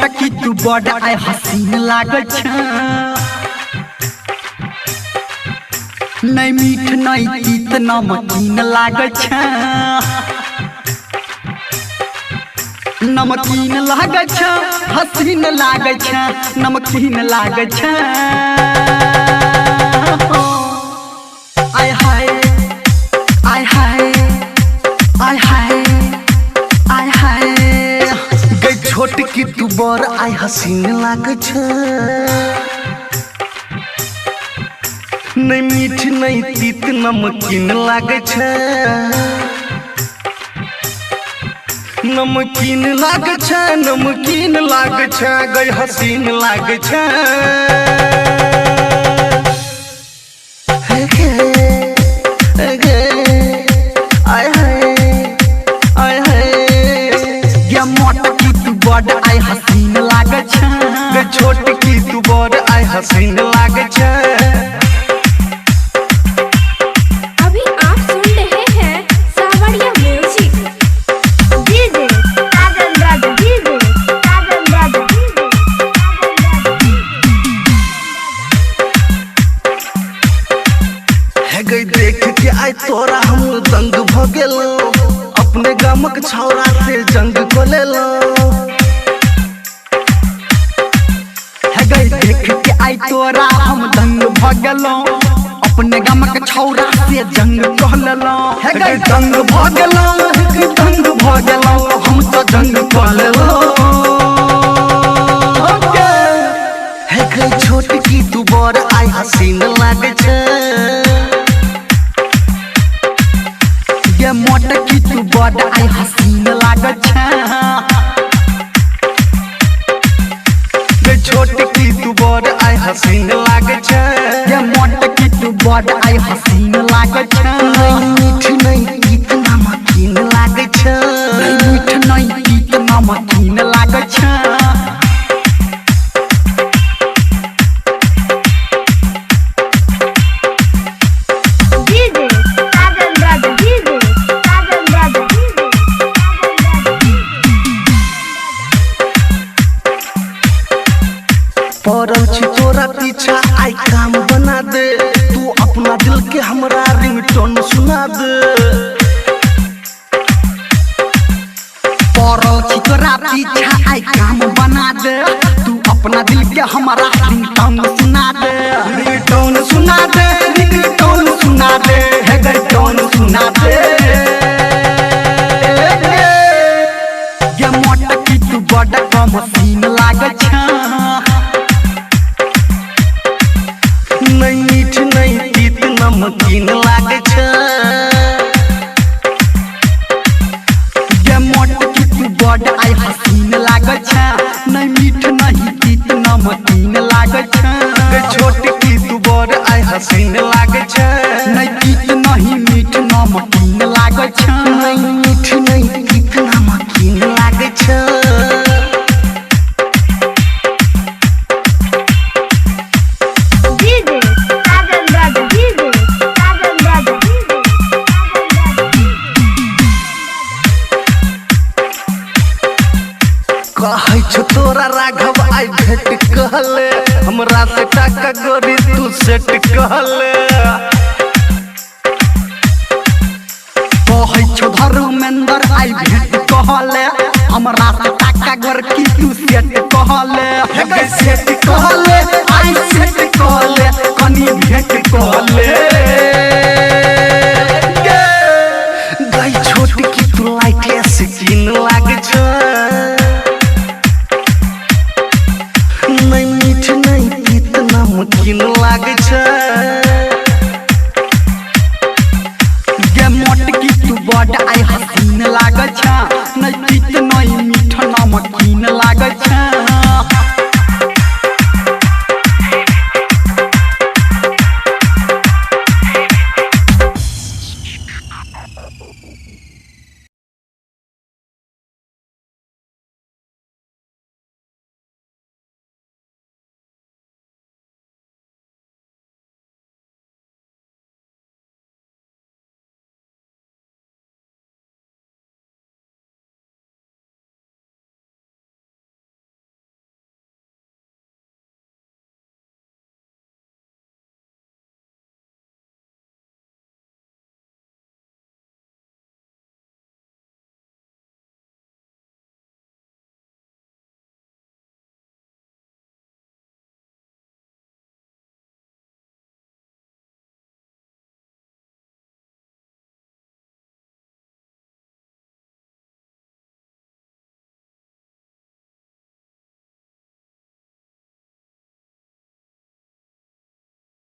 मोटकी तू बड़ आय हसीन लागै छ नहीं मीठ नहीं तीत नमकीन लागै छ नमकीन लागै छ हसीन लागै छ नमकीन लागै छ आय हाय आय हाय आय हाय आय हाय गई छोटकी तू बड़ आय हसीन लागै छ नहीं मीठ नहीं तीत नमकीन लागै छ नमकीन लागै छ नमकीन लागै छ गई हसीन लागै छ मोटकी तू बड़ आय हसीन लागै छ छोटकी तू बड़ आय हसीन लागै छ। अभी आप सुन रहे हैं सावरिया म्यूजिक। डीजे है गई देख के आय तोरा हम दंग भ गेलो अपने गामक छौरा से जंग को लेलो है गई देख के आय तोरा हम दंग भ गेलो अपने गामक छौरा से जंग कह लेलो है गई दंग भ गेलो दंग भ गेलो हम तो जंग कह लेलो है गई छोटकी तू बड़ आय हसीन लागै छ मोटकी तू बड़ आय हसीन लागै छ छोटकी तू बड़ आय हसीन लागै छ मोटकी तू बड़ आय हसीन लागै छ मीठ नहीं तीत नमकीन लागै छ मीठ नहीं तीत नमकीन लागै छ पड़ल छी तोरा पीछा आई काम बना दे तू अपना दिल के हमरा रिंगटोन सुना दे पड़ल छी तोरा पीछा आई काम बना दे तू अपना दिल के हमारा रिंगटोन सुना दे रिंगटोन सुना दे रिंगटोन सुना दे है रिंगटोन सुना दे ये मोटकी तू बड़ कम हसीन लागै छ नहीं मीठ नहीं तीत नमकीन लागै छ मोटकी तू बड़ आय हसीन लागै छ नहीं मीठ नहीं तीत नमकीन लागै छ छोटकी तू बड़ आय हसीन लागै छ नहीं तीत नहीं मीठ नमकीन लागै छ नहीं मीठ नहीं तीत नमकीन लागै छ कहै छो तोरा राघव आई भेट कहले हमरा से टाका गोरी तू सेट कहले कहै छो धर्मेंद्र आई भेट कहले हमरा से टाका गोरकी तू सेट कहले है गई सेट कहले आई सेट कहले कनी भेट कहले गई छोटकी तू लाइटे स्किन लागै छ नहीं मीठ नहीं तीत नमकीन लागै छ।